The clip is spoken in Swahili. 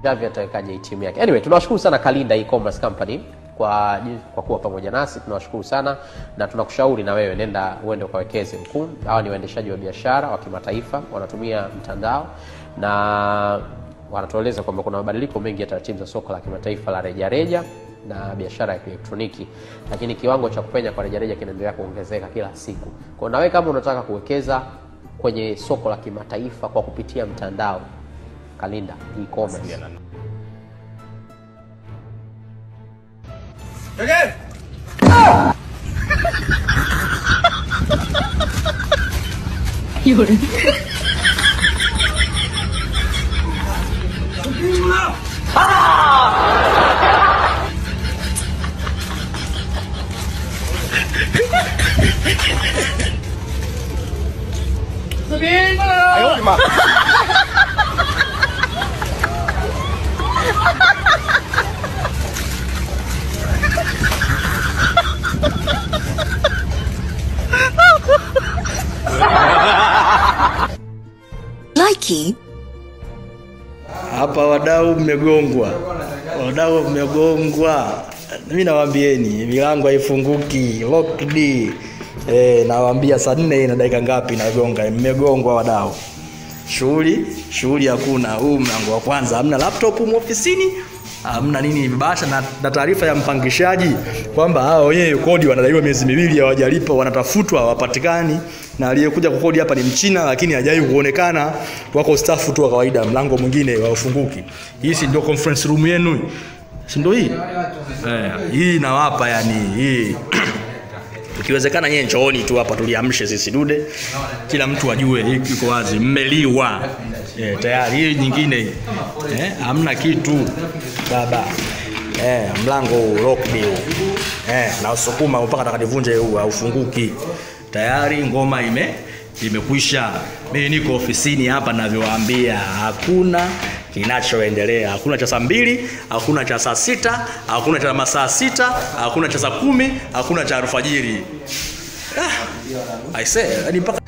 Javi atawekaje timu yake. Anyway, tunawashukuru sana Kalynda e-commerce company kwa kuwa pamoja nasi. Tunawashukuru sana na tunakushauri na wewe nenda uende ukawekeze huko. Hawa ni waendeshaji wa biashara wa kimataifa, wanatumia mtandao na wanatueleza kwamba kuna mabadiliko mengi ya taratibu za soko la kimataifa la rejareja na biashara ya kielektroniki, lakini kiwango cha kupenya kwa rejareja kinaendelea kuongezeka kila siku. Kwa na wewe kama unataka kuwekeza kwenye soko la kimataifa kwa kupitia mtandao, Kalynda e-commerce. Okay. Yun. Sabihin mo na! Ayaw, lima! Likey. Hapa wadau mmegongwa. Wadau mmegongwa. Mimi nawaambieni milango haifunguki, locked. Nawaambia saa 4 na dakika ngapi nagonga. Mmegongwa wadau. Shughuli hakuna. Huu mlango wa kwanza hamna laptop ofisini. Hamna nini vibasha na taarifa ya mpangishaji kwamba hao wenyewe kodi wanadaiwa miezi 2 hawajalipa, wanatafutwa hawapatikani, na aliyekuja kukodi hapa ni Mchina lakini hajai kuonekana, wako staff tu wa kawaida. Mlango mwingine haufunguki. Hii si ndio conference room yenu? Si ndio hii? Hii nawapa yani hii. Ikiwezekana nyenye njooni tu hapa tuliamshe sisi dude. Kila mtu ajue hiki iko wazi, mmeliwa. Tayari hii nyingine hii. Hamna kitu baba. Mlango locked. Na usukuma mpaka atakadivunje huu haufunguki. Tayari ngoma imekwisha. Mimi niko ofisini hapa ninavyowaambia, hakuna kinachoendelea. Hakuna cha saa 2, hakuna cha saa 6, hakuna cha masaa 6, hakuna cha saa 10, hakuna cha alfajiri. I say, ni mpaka